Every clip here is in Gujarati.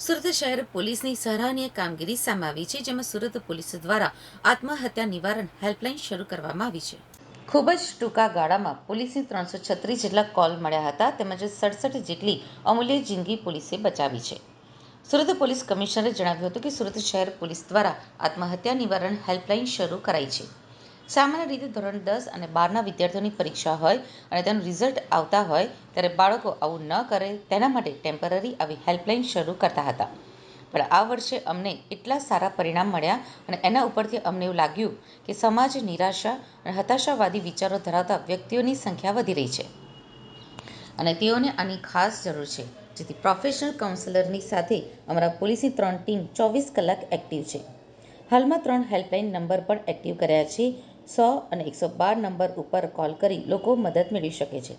સુરત શહેર પોલીસની સરાહનીય કામગીરી સામે આવી છે, જેમાં સુરત પોલીસ દ્વારા આત્મહત્યા નિવારણ હેલ્પલાઇન શરૂ કરવામાં આવી છે. ખૂબ જ ટૂંકા ગાળામાં પોલીસને 336 જેટલા કોલ મળ્યા હતા, તેમજ 67 જેટલી અમૂલ્ય જિંદગી પોલીસે બચાવી છે. સુરત પોલીસ કમિશનરે જણાવ્યું હતું કે સુરત શહેર પોલીસ દ્વારા આત્મહત્યા નિવારણ હેલ્પલાઇન શરૂ કરાઈ છે. સામાન્ય રીતે ધોરણ 10 અને 12ના વિદ્યાર્થીઓની પરીક્ષા હોય અને તેનું રિઝલ્ટ આવતા હોય ત્યારે બાળકો આવું ન કરે તેના માટે ટેમ્પરરી આવી હેલ્પલાઇન શરૂ કરતા હતા. પણ આ વર્ષે અમને એટલા સારા પરિણામ મળ્યા અને એના ઉપરથી અમને એવું લાગ્યું કે સમાજ નિરાશા અને હતાશાવાદી વિચારો ધરાવતા વ્યક્તિઓની સંખ્યા વધી રહી છે અને તેઓને આની ખાસ જરૂર છે, જેથી પ્રોફેશનલ કાઉન્સેલરની સાથે અમારા પોલીસની 3 ટીમ 24 કલાક એક્ટિવ છે. હાલમાં 3 હેલ્પલાઇન નંબર પણ એક્ટિવ કર્યા છે. 100 અને 112 નંબર ઉપર કોલ કરી લોકો મદદ મેળવી શકે છે.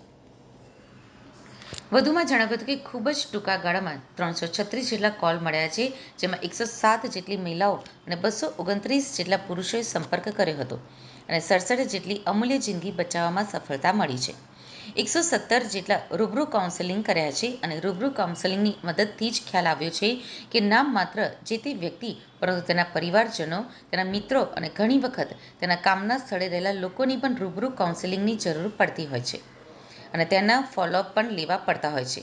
વધુમાં જણાવ્યું હતું કે ખૂબ જ ટૂંકા ગાળામાં 336 જેટલા કોલ મળ્યા છે, જેમાં 107 જેટલી મહિલાઓ અને 229 જેટલા પુરુષોએ સંપર્ક કર્યો હતો અને 67 જેટલી અમૂલ્ય જિંદગી બચાવવામાં સફળતા મળી છે. 117 જેટલા રૂબરૂ કાઉન્સેલિંગ કર્યા છે અને રૂબરૂ કાઉન્સેલિંગની મદદથી જ ખ્યાલ આવ્યો છે કે નામ માત્ર જે તે વ્યક્તિ, પરંતુ તેના પરિવારજનો, તેના મિત્રો અને ઘણી વખત તેના કામના સ્થળે રહેલા લોકોની પણ રૂબરૂ કાઉન્સેલિંગની જરૂર પડતી હોય છે અને તેના ફોલોઅપ પણ લેવા પડતા હોય છે,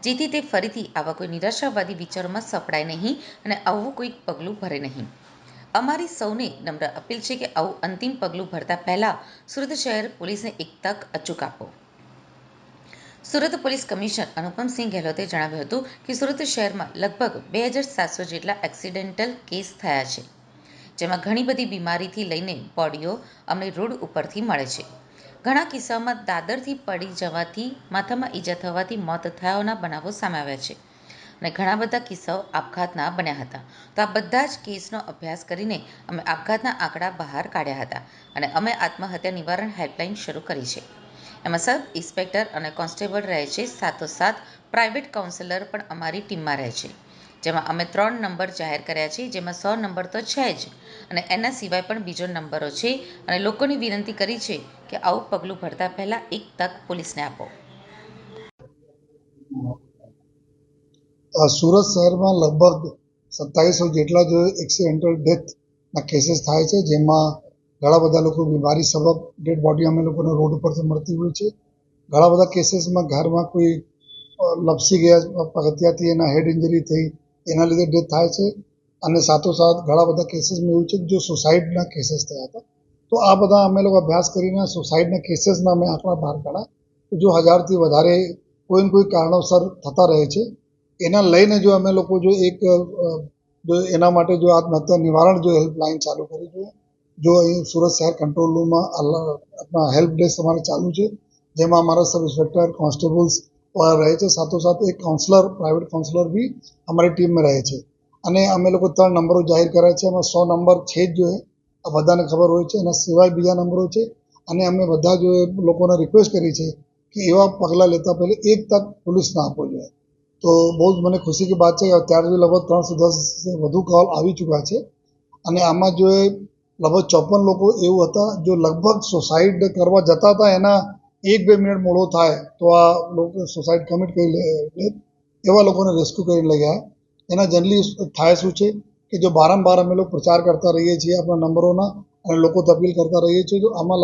જેથી તે ફરીથી આવા કોઈ નિરાશાવાદી વિચારોમાં સપડાય નહીં અને આવું કોઈ પગલું ભરે નહીં. અમારી સૌને નમ્ર અપીલ છે કે આવું અંતિમ પગલું ભરતા પહેલા સુરત શહેર પોલીસને એક તક અચૂક આપો. સુરત પોલીસ કમિશનર અનુપમસિંહ ગેહલોતે જણાવ્યું હતું કે સુરત શહેરમાં લગભગ 2700 જેટલા એક્સિડેન્ટલ કેસ થયા છે, જેમાં ઘણી બધી બીમારીથી લઈને બોડીઓ અમને રોડ ઉપરથી મળે છે. ઘણા કિસ્સાઓમાં દાદરથી પડી જવાથી માથામાં ઈજા થવાથી મોત થયાના બનાવો સામે આવ્યા છે અને ઘણા બધા કિસ્સાઓ આપઘાતના બન્યા હતા. તો આ બધા જ કેસનો અભ્યાસ કરીને અમે આપઘાતના આંકડા બહાર કાઢ્યા હતા અને અમે આત્મહત્યા નિવારણ હેલ્પલાઇન શરૂ કરી છે. એમાં સબ ઇન્સ્પેક્ટર અને કોન્સ્ટેબલ રહે છે, સાથોસાથ પ્રાઇવેટ કાઉન્સેલર પણ અમારી ટીમમાં રહે છે, જેમાં અમે 3 નંબર જાહેર કર્યા છે, જેમાં 100 નંબર તો છે જ અને એના સિવાય પણ બીજો નંબરો છે અને લોકોની વિનંતી કરી છે કે આવું પગલું ભરતા પહેલા એક તક પોલીસને આપો. સુરત શહેરમાં લગભગ 2700 જેટલા જો એક્સિડેન્ટલ ડેથના કેસીસ થાય છે, જેમાં ઘણા બધા લોકો બીમારી સબબ ડેડ બોડી અમે લોકોને રોડ ઉપરથી મળતી હોય છે. ઘણા બધા કેસીસમાં ઘરમાં કોઈ લપસી ગયા પગથિયાથી એના હેડ ઇન્જરી થઈ એના લીધે ડેથ થાય છે અને સાથોસાથ ઘણા બધા કેસીસમાં એવું છે કે જો સુસાઇડના કેસીસ થયા હતા. તો આ બધા અમે લોકો અભ્યાસ કરીને સુસાઇડના કેસીસના અમે આંકડા બહાર કાઢ્યા. જો 1000થી વધારે કોઈ ને કોઈ કારણોસર થતા રહે છે, એના લઈને જો અમે લોકો જો એના માટે જો આત્મહત્યા નિવારણ જો હેલ્પલાઇન ચાલુ કરી જોઈએ. જો અહીં સુરત શહેર કંટ્રોલ રૂમમાં આપણા હેલ્પ ડેસ્ક અમારે ચાલુ છે, જેમાં અમારા સબ ઇન્સ્પેક્ટર, કોન્સ્ટેબલ્સ રહે છે, સાથોસાથ એક કાઉન્સલર, પ્રાઇવેટ કાઉન્સલર બી અમારી ટીમમાં રહે છે અને અમે લોકો 3 નંબરો જાહેર કર્યા છે. એમાં 100 નંબર છે જ જોઈએ, આ બધાને ખબર હોય છે. એના સિવાય બીજા નંબરો છે અને અમે બધા જો લોકોને રિક્વેસ્ટ કરી છે કે એવા પગલાં લેતા પહેલાં એક તક પોલીસને આપવો જોઈએ. તો બહુ જ મને ખુશી की बात છે કે અત્યાર સુધી લગભગ 310 વધુ કોલ આવી ચૂક્યા છે અને આમાં જો લગભગ 54 લોકો એવું હતા જો લગભગ સુસાઇડ કરવા જતા હતા, એના 1-2 મિનિટ મોડો થાય તો આ લોકો સુસાઇડ કમિટ કરી લે, એવા લોકોને રેસ્ક્યુ કરીને લઈ ગયા. એના જનરલી થાય શું છે કે જો વારંવાર અમે લોકો પ્રચાર કરતા રહીએ છીએ આપણા નંબરોના અને લોકો અપીલ કરતા રહીએ છીએ, તો આમાં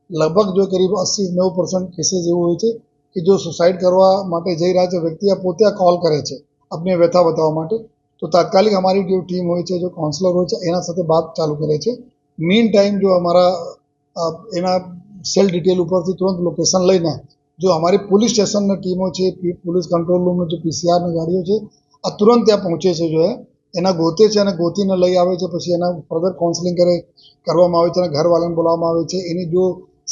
લગભગ જો કરીબ 80-90% કેસીસ એવું હોય છે કે જો સુસાઇડ કરવા માટે જઈ રહ્યા છે વ્યક્તિ આ પોતે કોલ કરે છે अपनी व्यथा बतावવા માટે. તો તાત્કાલિક અમારી जो ટીમ હોય છે, जो કાઉન્સલર હોય છે, એના સાથે બાત ચાલુ કરે છે. મીન ટાઈમ જો અમારા એના સેલ ડિટેલ ઉપરથી તુરંત લોકેશન લઈને જો અમારી પોલીસ સ્ટેશનની ટીમો છે, પોલીસ કંટ્રોલ રૂમની જે પીસીઆરની ગાડીઓ છે, આ તુરંત ત્યાં પહોંચે છે, જો એના ગોતે છે અને ગોતીને લઈ આવે છે. પછી એના ફર્ધર કાઉન્સેલિંગ કરવામાં આવે છે અને ઘરવાળાને બોલાવવામાં આવે છે. એની જો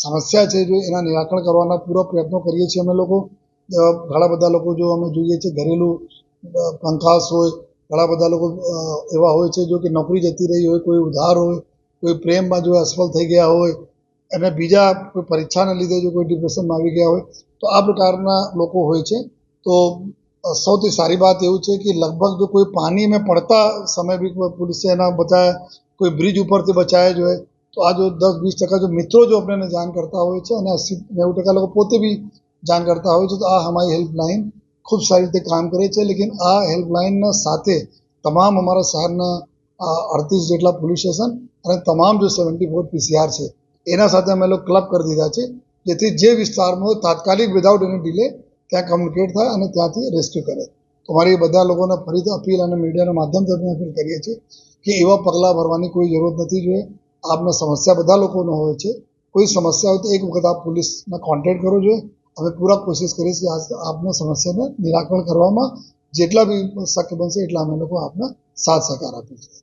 સમસ્યા છે જો એના નિરાકરણ કરવાના પૂરા પ્રયત્નો કરીએ છીએ અમે લોકો. ઘણા બધા લોકો જો અમે જોઈએ છીએ ઘરેલું કંકાસ હોય, ઘણા બધા લોકો એવા હોય છે જો કે નોકરી જતી રહી હોય, કોઈ ઉધાર હોય, કોઈ પ્રેમમાં જો અસફળ થઈ ગયા હોય અને બીજા કોઈ પરીક્ષાને લીધે જો કોઈ ડિપ્રેશનમાં આવી ગયા હોય, તો આ પ્રકારના લોકો હોય છે. તો સૌથી સારી વાત એવું છે કે લગભગ જો કોઈ પાણી में પડતા સમય બી પોલીસે એના બચાયા, કોઈ બ્રિજ ઉપરથી બચાયા જો તો આ જો 10-20% જો મિત્રો જો આપણને જાણ કરતા હોય છે અને 80-90% લોકો પોતે બી જાણ કરતા હોય છે, તો આ हमारी हेल्पलाइन ખૂબ સારી રીતે કામ કરે છે. લેકિન આ હેલ્પલાઇનના સાથે તમામ અમારા શહેરના 38 જેટલા પોલીસ સ્ટેશન અને તમામ જે 74 પીસીઆર છે એના સાથે અમે લોકો ક્લબ કરી દીધા છે, જેથી જે વિસ્તારમાં હોય તાત્કાલિક વિધાઉટ એની ડિલે ત્યાં કમ્યુનિકેટ થાય અને ત્યાંથી રેસ્ક્યુ કરે. અમારી બધા લોકોને ફરીથી અપીલ અને મીડિયાના માધ્યમથી અમે અપીલ કરીએ છીએ કે એવા પગલાં ભરવાની કોઈ જરૂરત નથી જોઈએ. આપને સમસ્યા બધા લોકોનો હોય છે, કોઈ સમસ્યા હોય તો એક વખત આપ પોલીસને કોન્ટેક્ટ કરવો જોઈએ. અમે પૂરા કોશિશ કરીએ છીએ આપના સમસ્યાને નિરાકરણ કરવામાં જેટલા બી શક્ય બનશે એટલા અમે લોકો આપને સાથ સહકાર આપીશું.